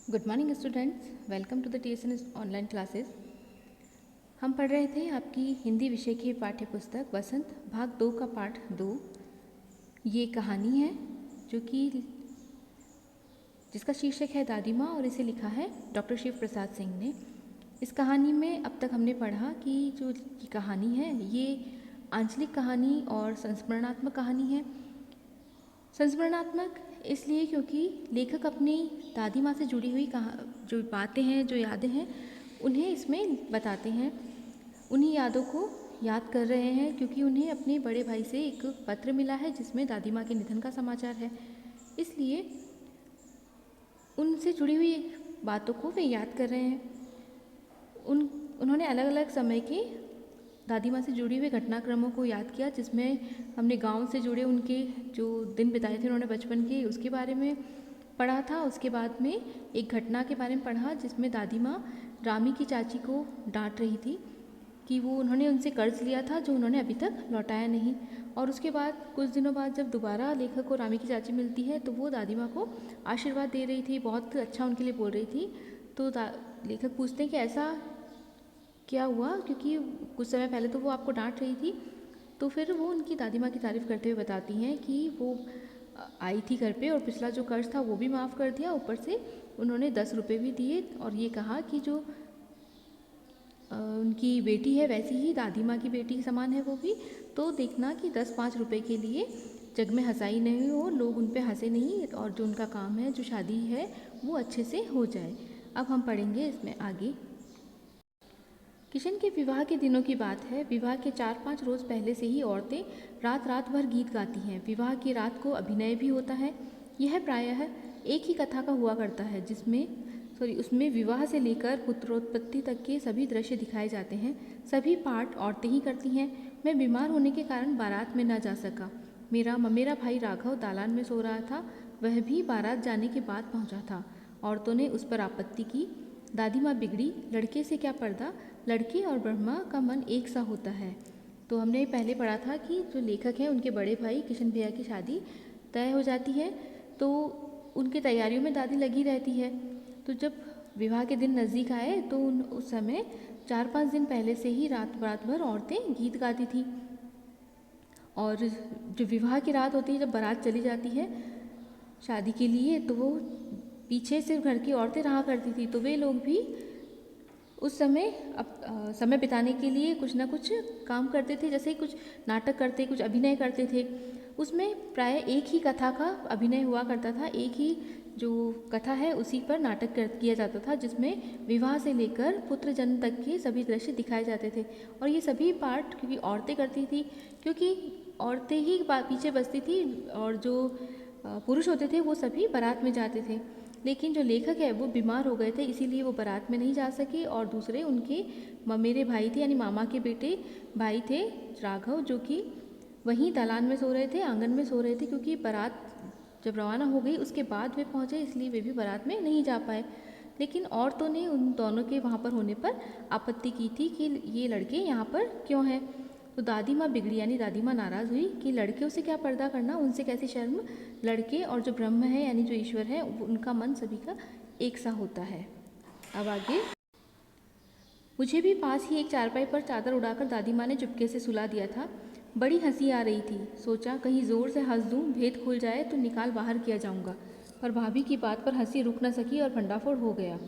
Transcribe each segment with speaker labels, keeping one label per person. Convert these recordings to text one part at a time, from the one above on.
Speaker 1: Good morning students, welcome to the TSN online classes. हम पढ़ रहे थे आपकी हिंदी विषय की पाठ्य पुस्तक बसंत भाग 2 का पाठ 2। ये कहानी है जो कि जिसका शीर्षक है दादी माँ और इसे लिखा है डॉक्टर शिव प्रसाद सिंह ने। इस कहानी में अब तक हमने पढ़ा कि जो ये कहानी है ये आंचलिक कहानी और संस्मरणात्मक कहानी है। संस्मरणात्मक इसलिए क्योंकि लेखक अपनी दादी माँ से जुड़ी हुई जो बातें हैं, जो यादें हैं, उन्हें इसमें बताते हैं। उन्हीं यादों को याद कर रहे हैं क्योंकि उन्हें अपने बड़े भाई से एक पत्र मिला है जिसमें दादी माँ के निधन का समाचार है। इसलिए उनसे जुड़ी हुई बातों को वे याद कर रहे हैं। उन्होंने अलग अलग समय के दादी माँ से जुड़ी हुई घटनाक्रमों को याद किया, जिसमें हमने गांव से जुड़े उनके जो दिन बिताए थे उन्होंने बचपन के, उसके बारे में पढ़ा था। उसके बाद में एक घटना के बारे में पढ़ा जिसमें दादी माँ रामी की चाची को डांट रही थी कि वो उन्होंने उनसे कर्ज लिया था जो उन्होंने अभी तक लौटाया नहीं। और उसके बाद कुछ दिनों बाद जब दोबारा लेखक को रामी की चाची मिलती है तो वो दादी माँ को आशीर्वाद दे रही थी, बहुत अच्छा उनके लिए बोल रही थी। तो लेखक पूछते हैं कि ऐसा क्या हुआ, क्योंकि कुछ समय पहले तो वो आपको डांट रही थी। तो फिर वो उनकी दादी माँ की तारीफ़ करते हुए बताती हैं कि वो आई थी घर पे और पिछला जो कर्ज था वो भी माफ़ कर दिया, ऊपर से उन्होंने 10 रुपये भी दिए और ये कहा कि जो उनकी बेटी है वैसी ही दादी माँ की बेटी समान है वो भी, तो देखना कि 10-5 रुपये के लिए जग में हंसाई नहीं हो, लोग उन पर हंसे नहीं और जो उनका काम है, जो शादी है, वो अच्छे से हो जाए। अब हम पढ़ेंगे इसमें आगे। किशन के विवाह के दिनों की बात है। विवाह के 4-5 रोज़ पहले से ही औरतें रात रात भर गीत गाती हैं। विवाह की रात को अभिनय भी होता है। यह प्रायः एक ही कथा का हुआ करता है उसमें विवाह से लेकर पुत्रोत्पत्ति तक के सभी दृश्य दिखाए जाते हैं। सभी पाठ औरतें ही करती हैं। मैं बीमार होने के कारण बारात में न जा सका। मेरा भाई राघव दालान में सो रहा था, वह भी बारात जाने के बाद पहुंचा था। औरतों ने उस पर आपत्ति की। दादी माँ बिगड़ी, लड़के से क्या पर्दा, लड़के और ब्रह्मा का मन एक सा होता है। तो हमने पहले पढ़ा था कि जो लेखक हैं उनके बड़े भाई किशन भैया की शादी तय हो जाती है, तो उनकी तैयारियों में दादी लगी रहती है। तो जब विवाह के दिन नज़दीक आए तो उस समय 4-5 दिन पहले से ही रात भर औरतें गीत गाती थी। और जो विवाह की रात होती है, जब बारात चली जाती है शादी के लिए, तो वो पीछे सिर्फ घर की औरतें रहा करती थी। तो वे लोग भी उस समय समय बिताने के लिए कुछ ना कुछ काम करते थे, जैसे कुछ नाटक करते, कुछ अभिनय करते थे। उसमें प्राय एक ही कथा का अभिनय हुआ करता था, एक ही जो कथा है उसी पर नाटक किया जाता था, जिसमें विवाह से लेकर पुत्र जन्म तक के सभी दृश्य दिखाए जाते थे। और ये सभी पार्ट क्योंकि औरतें करती थी, क्योंकि औरतें ही पीछे बसती थी और जो पुरुष होते थे वो सभी बारात में जाते थे। लेकिन जो लेखक है वो बीमार हो गए थे, इसीलिए वो बारात में नहीं जा सके। और दूसरे उनके ममेरे भाई थे, यानी मामा के बेटे भाई थे राघव, जो कि वहीं दालान में सो रहे थे, आंगन में सो रहे थे, क्योंकि बारात जब रवाना हो गई उसके बाद वे पहुँचे, इसलिए वे भी बारात में नहीं जा पाए। लेकिन औरतों ने उन दोनों के वहाँ पर होने पर आपत्ति की थी कि ये लड़के यहाँ पर क्यों हैं। तो दादी माँ बिगड़ी, यानी दादी माँ नाराज़ हुई कि लड़कियों से क्या पर्दा करना, उनसे कैसी शर्म, लड़के और जो ब्रह्म है यानी जो ईश्वर है उनका मन सभी का एक सा होता है। अब आगे। मुझे भी पास ही एक चारपाई पर चादर उड़ाकर दादी माँ ने चुपके से सुला दिया था। बड़ी हंसी आ रही थी। सोचा कहीं ज़ोर से हंस दूँ, भेद खुल जाए तो निकाल बाहर किया जाऊँगा। पर भाभी की बात पर हंसी रुक न सकी और भंडाफोड़ हो गया।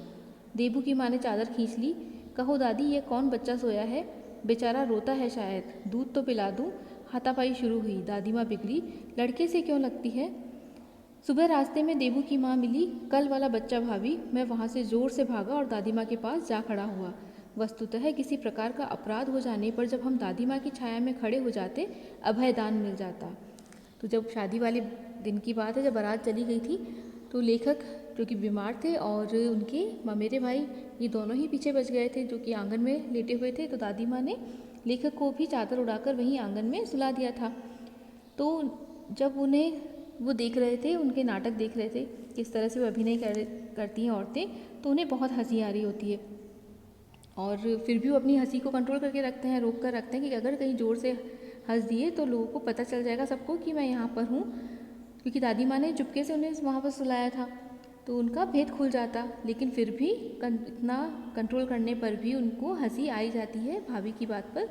Speaker 1: देबू की माँ ने चादर खींच ली। कहो दादी, ये कौन बच्चा सोया है? बेचारा रोता है शायद, दूध तो पिला दूँ। हाथापाई शुरू हुई। दादी माँ बिगड़ी, लड़के से क्यों लगती है? सुबह रास्ते में देबू की माँ मिली। कल वाला बच्चा भाभी। मैं वहाँ से ज़ोर से भागा और दादी माँ के पास जा खड़ा हुआ। वस्तुतः किसी प्रकार का अपराध हो जाने पर जब हम दादी माँ की छाया में खड़े हो जाते, अभयदान मिल जाता। तो जब शादी वाले दिन की बात है, जब बारात चली गई थी, तो लेखक जो कि बीमार थे और उनके ममेरे भाई, ये दोनों ही पीछे बच गए थे, जो कि आंगन में लेटे हुए थे। तो दादी माँ ने लेखक को भी चादर उड़ाकर वहीं आंगन में सुला दिया था। तो जब उन्हें वो देख रहे थे, उनके नाटक देख रहे थे, किस तरह से वो अभिनय करती हैं औरतें, तो उन्हें बहुत हंसी आ रही होती है। और फिर भी वो अपनी हंसी को कंट्रोल करके रखते हैं, रोक कर रखते हैं कि अगर कहीं ज़ोर से हंस दिए तो लोगों को पता चल जाएगा सबको कि मैं यहाँ पर हूँ, क्योंकि दादी माँ ने चुपके से उन्हें वहाँ पर सुलाया था। तो उनका भेद खुल जाता। लेकिन फिर भी इतना कंट्रोल करने पर भी उनको हंसी आई जाती है भाभी की बात पर,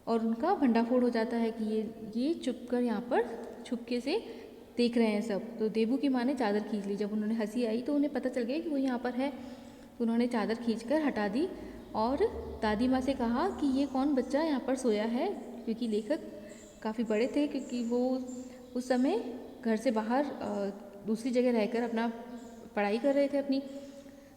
Speaker 1: और उनका भंडाफोड़ हो जाता है कि ये चुप कर यहाँ पर छुपके से देख रहे हैं सब। तो देबू की माँ ने चादर खींच ली। जब उन्होंने हंसी आई तो उन्हें पता चल गया कि वो यहाँ पर है। तो उन्होंने चादर खींचकर हटा दी और दादी माँ से कहा कि ये कौन बच्चा यहाँ पर सोया है, क्योंकि लेखक काफ़ी बड़े थे, क्योंकि वो उस समय घर से बाहर दूसरी जगह रहकर अपना पढ़ाई कर रहे थे अपनी।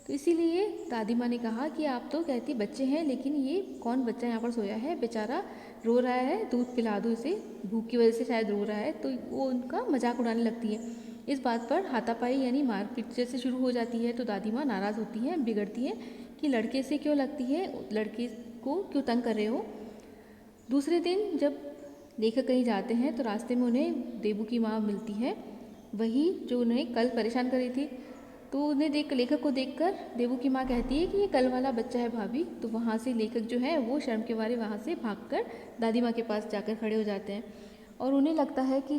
Speaker 1: तो इसीलिए दादी माँ ने कहा कि आप तो कहती बच्चे हैं, लेकिन ये कौन बच्चा यहाँ पर सोया है, बेचारा रो रहा है, दूध पिला दो इसे, भूख की वजह से शायद रो रहा है। तो वो उनका मजाक उड़ाने लगती है। इस बात पर हाथापाई यानी मारपीट जैसे शुरू हो जाती है। तो दादी माँ नाराज़ होती हैं, बिगड़ती हैं कि लड़के से क्यों लगती है, लड़के को क्यों तंग कर रहे हो। दूसरे दिन जब लेखक कहीं जाते हैं तो रास्ते में उन्हें देबू की माँ मिलती है, वही जो उन्हें कल परेशान कर रही थी। तो उन्हें लेखक को देखकर देबू की माँ कहती है कि ये कल वाला बच्चा है भाभी। तो वहाँ से लेखक जो है वो शर्म के मारे वहाँ से भागकर दादी माँ के पास जाकर खड़े हो जाते हैं। और उन्हें लगता है कि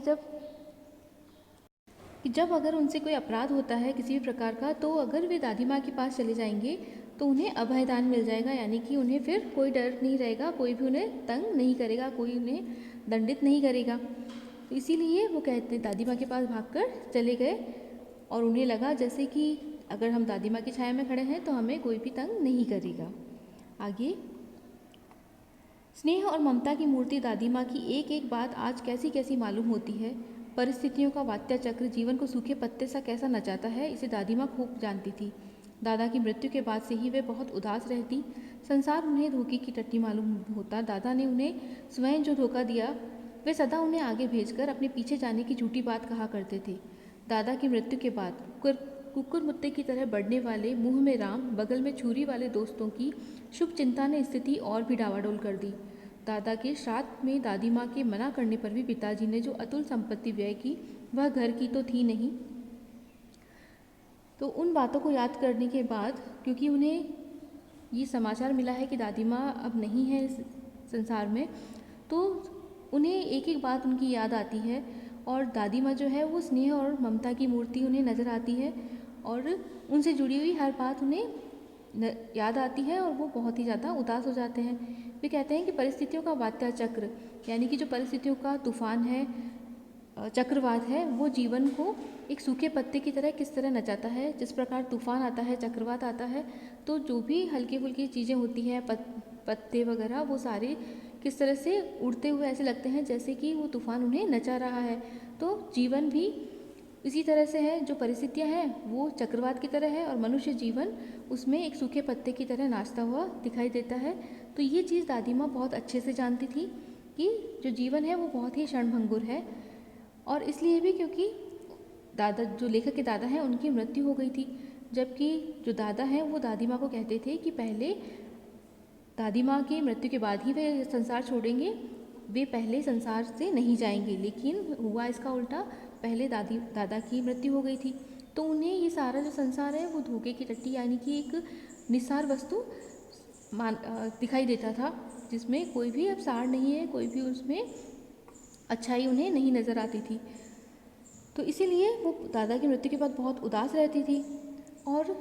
Speaker 1: जब अगर उनसे कोई अपराध होता है किसी भी प्रकार का, तो अगर वे दादी माँ के पास चले जाएंगे तो उन्हें अभयदान मिल जाएगा, यानी कि उन्हें फिर कोई डर नहीं रहेगा, कोई भी उन्हें तंग नहीं करेगा, कोई उन्हें दंडित नहीं करेगा। तो इसीलिए वो कहते हैं दादी माँ के पास भागकर चले गए, और उन्हें लगा जैसे कि अगर हम दादी माँ की छाया में खड़े हैं तो हमें कोई भी तंग नहीं करेगा। आगे, स्नेह और ममता की मूर्ति दादी माँ की एक एक बात आज कैसी कैसी मालूम होती है। परिस्थितियों का वात्या चक्र जीवन को सूखे पत्ते सा कैसा नचाता है, इसे दादी माँ खूब जानती थी। दादा की मृत्यु के बाद से ही वे बहुत उदास रहती। संसार उन्हें धोखे की टट्टी मालूम होता। दादा ने उन्हें स्वयं जो धोखा दिया, वे सदा उन्हें आगे भेजकर अपने पीछे जाने की झूठी बात कहा करते थे। दादा की मृत्यु के बाद कुकुर मुत्ते की तरह बढ़ने वाले, मुंह में राम बगल में छुरी वाले दोस्तों की शुभ चिंता ने स्थिति और भी डावाडोल कर दी। दादा के श्राद्ध में दादी माँ के मना करने पर भी पिताजी ने जो अतुल संपत्ति व्यय की, वह घर की तो थी नहीं। तो उन बातों को याद करने के बाद, क्योंकि उन्हें ये समाचार मिला है कि दादी माँ अब नहीं है इस संसार में, तो उन्हें एक एक बात उनकी याद आती है। और दादी माँ जो है वो स्नेह और ममता की मूर्ति उन्हें नज़र आती है, और उनसे जुड़ी हुई हर बात उन्हें याद आती है, और वो बहुत ही ज़्यादा उदास हो जाते हैं। वे कहते हैं कि परिस्थितियों का वात्या चक्र, यानी कि जो परिस्थितियों का तूफान है, चक्रवात है, वो जीवन को एक सूखे पत्ते की तरह किस तरह नचाता है। जिस प्रकार तूफान आता है, चक्रवात आता है, तो जो भी हल्की फुल्की चीज़ें होती हैं, पत्ते वगैरह, वो सारे किस तरह से उड़ते हुए ऐसे लगते हैं जैसे कि वो तूफान उन्हें नचा रहा है। तो जीवन भी इसी तरह से है, जो परिस्थितियाँ हैं वो चक्रवात की तरह है, और मनुष्य जीवन उसमें एक सूखे पत्ते की तरह नाचता हुआ दिखाई देता है। तो ये चीज़ दादी माँ बहुत अच्छे से जानती थी कि जो जीवन है वो बहुत ही क्षणभंगुर है। और इसलिए भी क्योंकि दादा, जो लेखक के दादा हैं, उनकी मृत्यु हो गई थी, जबकि जो दादा हैं वो दादी माँ को कहते थे कि पहले दादी माँ की मृत्यु के बाद ही वे संसार छोड़ेंगे, वे पहले संसार से नहीं जाएंगे। लेकिन हुआ इसका उल्टा, पहले दादा की मृत्यु हो गई थी, तो उन्हें ये सारा जो संसार है वो धोखे की टट्टी यानी कि एक निस्सार वस्तु दिखाई देता था, जिसमें कोई भी अब सार नहीं है, कोई भी उसमें अच्छाई उन्हें नहीं नज़र आती थी। तो इसीलिए वो दादा की मृत्यु के बाद बहुत उदास रहती थी। और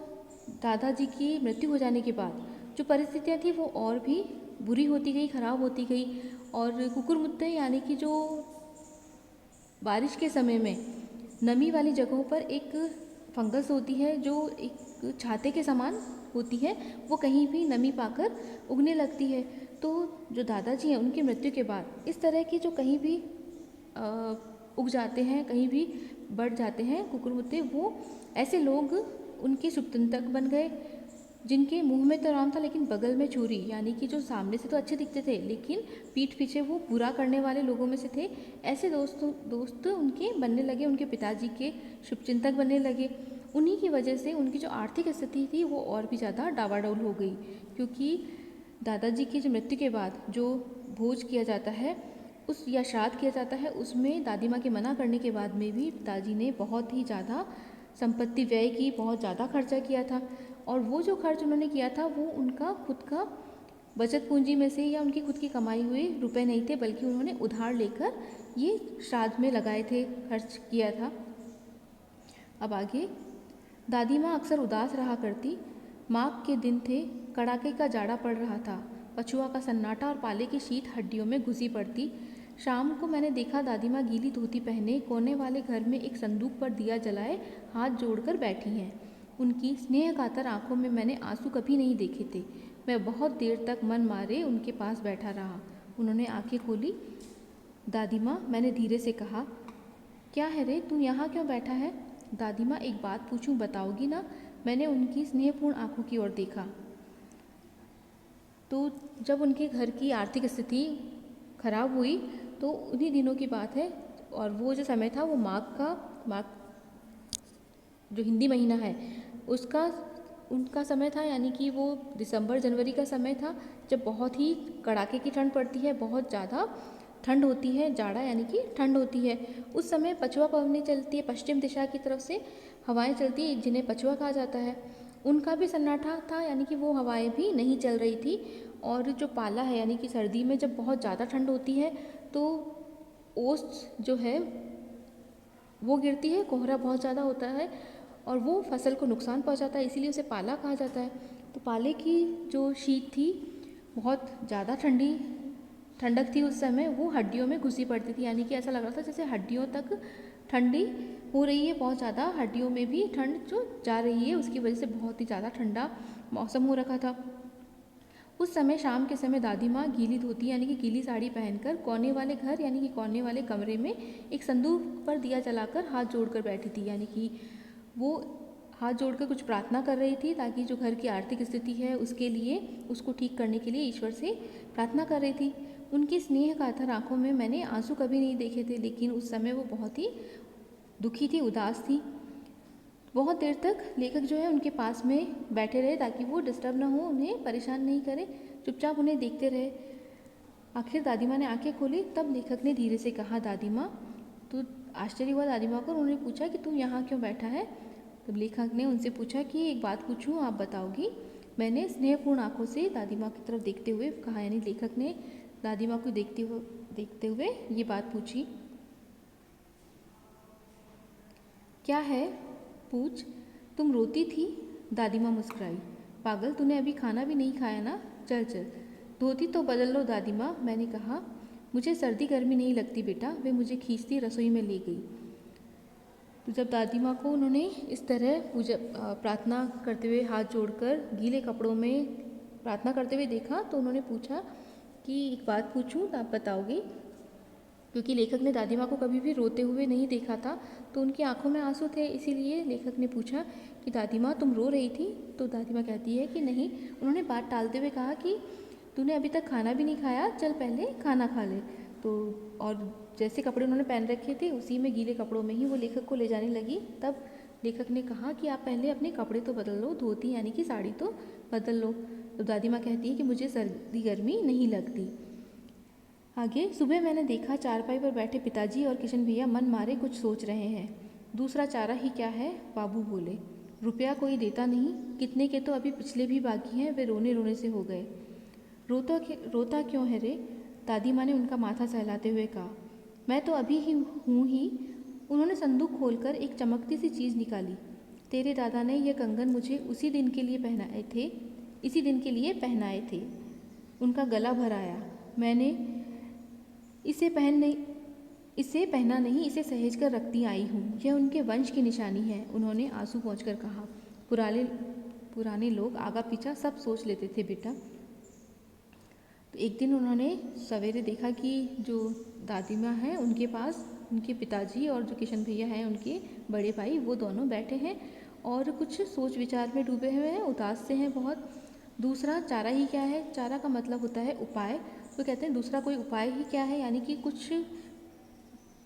Speaker 1: दादाजी की मृत्यु हो जाने के बाद जो परिस्थितियाँ थी वो और भी बुरी होती गई, ख़राब होती गई। और कुकुर मुत्ते यानी कि जो बारिश के समय में नमी वाली जगहों पर एक फंगस होती है, जो एक छाते के समान होती है, वो कहीं भी नमी पाकर उगने लगती है। तो जो दादाजी हैं उनकी मृत्यु के बाद इस तरह की जो कहीं भी उग जाते हैं, कहीं भी बढ़ जाते हैं कुकुर मुत्ते, वो ऐसे लोग उनके शुभचिंतक बन गए, जिनके मुंह में तो राम था लेकिन बगल में छुरी, यानी कि जो सामने से तो अच्छे दिखते थे लेकिन पीठ पीछे वो बुरा करने वाले लोगों में से थे। ऐसे दोस्त उनके बनने लगे, उनके पिताजी के शुभचिंतक बनने लगे। उन्हीं की वजह से उनकी जो आर्थिक स्थिति थी वो और भी ज़्यादा डावाडोल हो गई, क्योंकि दादाजी की जो मृत्यु के बाद जो भोज किया जाता है उस या श्राद्ध किया जाता है, उसमें दादी माँ के मना करने के बाद में भी पिताजी ने बहुत ही ज़्यादा संपत्ति व्यय की, बहुत ज़्यादा खर्चा किया था। और वो जो खर्च उन्होंने किया था वो उनका खुद का बचत पूंजी में से या उनकी खुद की कमाई हुए रुपए नहीं थे, बल्कि उन्होंने उधार लेकर ये श्राद्ध में लगाए थे, खर्च किया था। अब आगे, दादी माँ अक्सर उदास रहा करती। माघ के दिन थे, कड़ाके का जाड़ा पड़ रहा था। पछुआ का सन्नाटा और पाले की शीत हड्डियों में घुसी पड़ती। शाम को मैंने देखा दादी माँ गीली धोती पहने कोने वाले घर में एक संदूक पर दिया जलाए हाथ जोड़कर बैठी हैं। उनकी स्नेह कातर आंखों में मैंने आंसू कभी नहीं देखे थे। मैं बहुत देर तक मन मारे उनके पास बैठा रहा। उन्होंने आंखें खोली। दादी माँ, मैंने धीरे से कहा, क्या है रे, तू यहाँ क्यों बैठा है? दादी माँ, एक बात पूछूं, बताओगी ना? मैंने उनकी स्नेहपूर्ण आंखों की ओर देखा तो जब उनके घर की आर्थिक स्थिति खराब हुई तो उन्हीं दिनों की बात है। और वो जो समय था वो माघ जो हिंदी महीना है उसका उनका समय था, यानी कि वो दिसंबर जनवरी का समय था, जब बहुत ही कड़ाके की ठंड पड़ती है, बहुत ज़्यादा ठंड होती है, जाड़ा यानी कि ठंड होती है। उस समय पछुआ पवनें चलती है, पश्चिम दिशा की तरफ से हवाएं चलती है, जिन्हें पछुआ कहा जाता है। उनका भी सन्नाटा था, यानी कि वो हवाएं भी नहीं चल रही थी। और जो पाला है, यानी कि सर्दी में जब बहुत ज़्यादा ठंड होती है तो ओस जो है वो गिरती है, कोहरा बहुत ज़्यादा होता है और वो फसल को नुकसान पहुंचाता है, इसीलिए उसे पाला कहा जाता है। तो पाले की जो शीत थी, बहुत ज़्यादा ठंडक थी उस समय, वो हड्डियों में घुसी पड़ती थी, यानी कि ऐसा लग रहा था जैसे हड्डियों तक ठंडी हो रही है, बहुत ज़्यादा हड्डियों में भी ठंड जो जा रही है, उसकी वजह से बहुत ही ज़्यादा ठंडा मौसम हो रखा था। उस समय शाम के समय दादी माँ गीली धोती यानी कि गीली साड़ी पहनकर कोने वाले घर यानी कि कोने वाले कमरे में एक संदूक पर दिया जलाकर हाथ जोड़कर बैठी थी, यानी कि वो हाथ जोड़कर कुछ प्रार्थना कर रही थी, ताकि जो घर की आर्थिक स्थिति है उसके लिए, उसको ठीक करने के लिए ईश्वर से प्रार्थना कर रही थी। उनकी स्नेह कातर आंखों में मैंने आंसू कभी नहीं देखे थे, लेकिन उस समय वो बहुत ही दुखी थी, उदास थी। बहुत देर तक लेखक जो है उनके पास में बैठे रहे, ताकि वो डिस्टर्ब ना हो, उन्हें परेशान नहीं करे, चुपचाप उन्हें देखते रहे। आखिर दादी माँ ने आंखें खोली, तब लेखक ने धीरे से कहा, दादी माँ। तो आश्चर्य हुआ दादी माँ को, उन्होंने पूछा कि तुम यहाँ क्यों बैठा है? तब लेखक ने उनसे पूछा कि एक बात पूछूं, आप बताओगी? मैंने स्नेहपूर्ण आंखों से दादी माँ की तरफ देखते हुए कहा, यानी लेखक ने दादी माँ को देखते हुए ये बात पूछी। क्या है, पूछ। तुम रोती थी? दादी माँ मुस्कुराई। पागल, तूने अभी खाना भी नहीं खाया ना? चल चल, धोती तो बदल लो दादी माँ, मैंने कहा। मुझे सर्दी गर्मी नहीं लगती बेटा, वे मुझे खींचती रसोई में ले गई। तो जब दादी माँ को उन्होंने इस तरह प्रार्थना करते हुए हाथ जोड़कर गीले कपड़ों में प्रार्थना करते हुए देखा, तो उन्होंने पूछा कि एक बात पूछूं, तो आप बताओगी? क्योंकि लेखक ने दादी माँ को कभी भी रोते हुए नहीं देखा था, तो उनकी आंखों में आंसू थे, इसीलिए लेखक ने पूछा कि दादी माँ तुम रो रही थी? तो दादी माँ कहती है कि नहीं। उन्होंने बात टालते हुए कहा कि तूने अभी तक खाना भी नहीं खाया, चल पहले खाना खा ले। तो और जैसे कपड़े उन्होंने पहन रखे थे उसी में गीले कपड़ों में ही वो लेखक को ले जाने लगी। तब लेखक ने कहा कि आप पहले अपने कपड़े तो बदल लो, धोती यानी कि साड़ी तो बदल लो। तो दादी माँ कहती है कि मुझे सर्दी गर्मी नहीं लगती। आगे, सुबह मैंने देखा चारपाई पर बैठे पिताजी और किशन भैया मन मारे कुछ सोच रहे हैं। दूसरा चारा ही क्या है, बाबू बोले। रुपया कोई देता नहीं, कितने के तो अभी पिछले भी बाकी हैं, वे रोने रोने से हो गए। रोता क्यों है रे? दादी माँ ने उनका माथा सहलाते हुए कहा। मैं तो अभी ही हूँ ही। उन्होंने संदूक खोलकर एक चमकती सी चीज़ निकाली। तेरे दादा ने यह कंगन मुझे इसी दिन के लिए पहनाए थे। उनका गला भर आया। मैंने इसे पहना नहीं, इसे सहेज कर रखती आई हूँ। यह उनके वंश की निशानी है, उन्होंने आंसू पोंछकर कहा। पुराने लोग आगा पीछा सब सोच लेते थे बेटा। तो एक दिन उन्होंने सवेरे देखा कि जो दादी माँ हैं उनके पास उनके पिताजी और जो किशन भैया हैं उनके बड़े भाई, वो दोनों बैठे हैं और कुछ सोच विचार में डूबे हुए हैं, उदास से हैं बहुत। दूसरा चारा ही क्या है? चारा का मतलब होता है उपाय। तो कहते हैं दूसरा कोई उपाय ही क्या है, यानी कि कुछ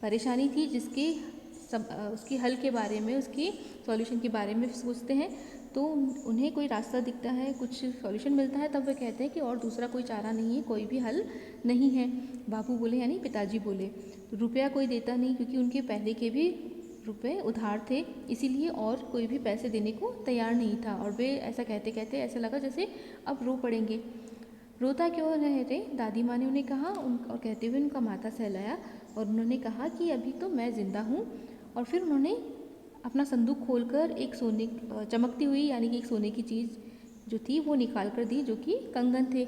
Speaker 1: परेशानी थी उसके हल के बारे में, उसके सॉल्यूशन के बारे में सोचते हैं, तो उन्हें कोई रास्ता दिखता है, कुछ सॉल्यूशन मिलता है, तब वे कहते हैं कि और दूसरा कोई चारा नहीं है, कोई भी हल नहीं है। बाबू बोले, यानी पिताजी बोले। तो रुपया कोई देता नहीं, क्योंकि उनके पहले के भी रुपए उधार थे, इसीलिए और कोई भी पैसे देने को तैयार नहीं था। और वे ऐसा कहते कहते ऐसा लगा जैसे अब रो पड़ेंगे। रोता क्यों रहे रे? दादी माँ ने उन्हें कहा, और कहते हुए उनका माथा सहलाया और उन्होंने कहा कि अभी तो मैं ज़िंदा हूँ। और फिर उन्होंने अपना संदूक खोलकर एक सोने चमकती हुई यानी कि एक सोने की चीज़ जो थी वो निकाल कर दी, जो कि कंगन थे।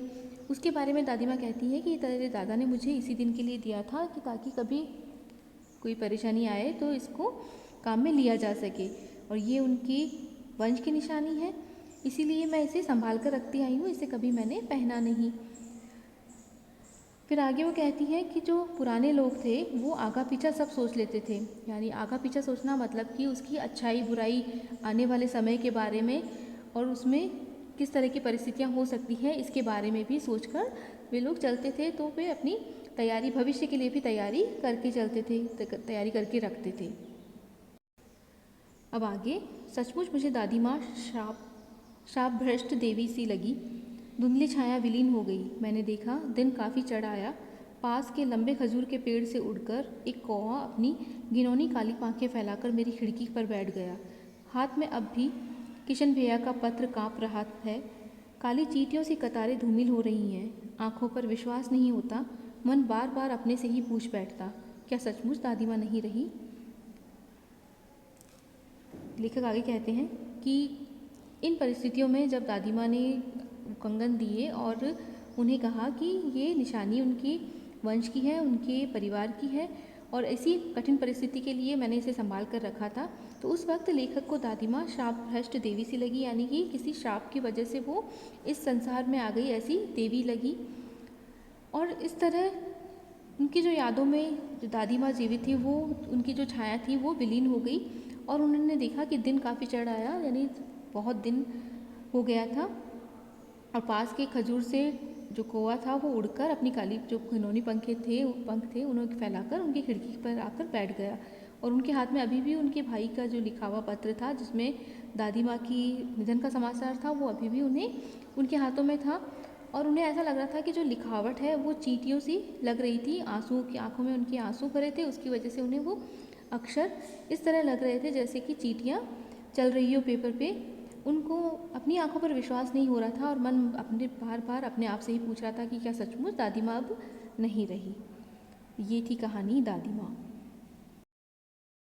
Speaker 1: उसके बारे में दादी माँ कहती है कि तेरे दादा ने मुझे इसी दिन के लिए दिया था कि ताकि कभी कोई परेशानी आए तो इसको काम में लिया जा सके, और ये उनकी वंश की निशानी है, इसीलिए मैं इसे संभाल कर रखती आई हूँ, इसे कभी मैंने पहना नहीं। फिर आगे वो कहती हैं कि जो पुराने लोग थे वो आगा पीछा सब सोच लेते थे, यानी आगा पीछा सोचना मतलब कि उसकी अच्छाई बुराई आने वाले समय के बारे में और उसमें किस तरह की परिस्थितियाँ हो सकती हैं इसके बारे में भी सोचकर वे लोग चलते थे। तो वे अपनी तैयारी भविष्य के लिए भी तैयारी करके चलते थे, तैयारी करके रखते थे। अब आगे, सचमुच मुझे दादी माँ शाप भ्रष्ट देवी सी लगी। धुंधली छाया विलीन हो गई। मैंने देखा दिन काफ़ी चढ़ आया। पास के लंबे खजूर के पेड़ से उड़कर एक कौवा अपनी घिनौनी काली पांखें फैलाकर मेरी खिड़की पर बैठ गया। हाथ में अब भी किशन भैया का पत्र काँप रहा है। काली चींटियों सी कतारें धूमिल हो रही हैं। आंखों पर विश्वास नहीं होता। मन बार बार अपने से ही पूछ बैठता, क्या सचमुच दादी माँ नहीं रही? लेखक आगे कहते हैं कि इन परिस्थितियों में जब दादी माँ ने कंगन दिए और उन्हें कहा कि ये निशानी उनकी वंश की है, उनके परिवार की है, और ऐसी कठिन परिस्थिति के लिए मैंने इसे संभाल कर रखा था, तो उस वक्त लेखक को दादी माँ श्राप भ्रष्ट देवी सी लगी, यानी कि किसी श्राप की वजह से वो इस संसार में आ गई ऐसी देवी लगी। और इस तरह उनकी जो यादों में जो दादी माँ जीवित थी वो उनकी जो छाया थी वो विलीन हो गई, और उन्होंने देखा कि दिन काफ़ी चढ़ आया, यानी बहुत दिन हो गया था, और पास के खजूर से जो कौवा था वो उड़कर अपनी काली जो घिनौनी पंख थे उन्हें फैलाकर उनकी खिड़की पर आकर बैठ गया। और उनके हाथ में अभी भी उनके भाई का जो लिखा हुआ पत्र था जिसमें दादी माँ की निधन का समाचार था वो अभी भी उन्हें उनके हाथों में था, और उन्हें ऐसा लग रहा था कि जो लिखावट है वो चींटियों सी लग रही थी। आंसू की आंखों में उनके आंसू भरे थे, उसकी वजह से उन्हें वो अक्षर इस तरह लग रहे थे जैसे कि चींटियाँ चल रही हो पेपर पे। उनको अपनी आंखों पर विश्वास नहीं हो रहा था और मन अपने बार बार अपने आप से ही पूछ रहा था कि क्या सचमुच दादी माँ अब नहीं रही। ये थी कहानी दादी माँ।